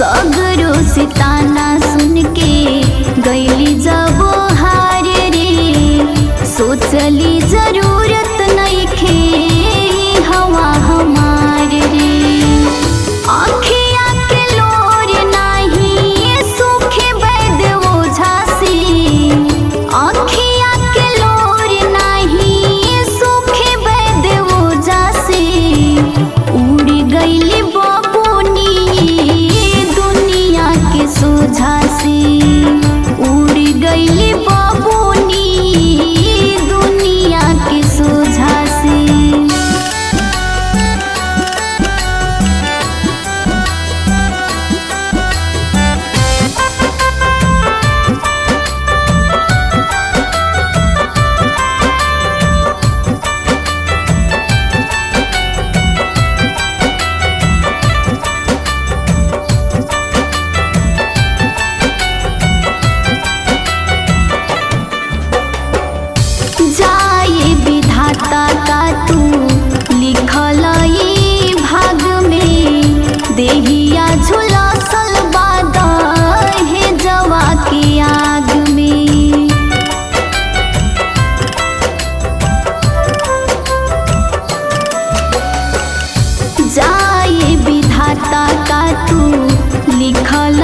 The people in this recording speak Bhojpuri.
सगरो से ताना सुन के गईली जब हार रे, सोचली जरूरत नहीं खे हवा हमार रे। आँखिया के लोर नहीं सूखे बैद ओझा से, आँखिया के लोर नहीं सूखे बैद ओझा से, उड़ गईली बबूनी दुनिया के सोझा से, उड़ गईली बबूनी दुनिया के सोझा से। जाए विधाता का तू लिखल ई भाग में, देहिया झुलसल बाद हे जवा के आग में। जाए विधाता का तू लिखल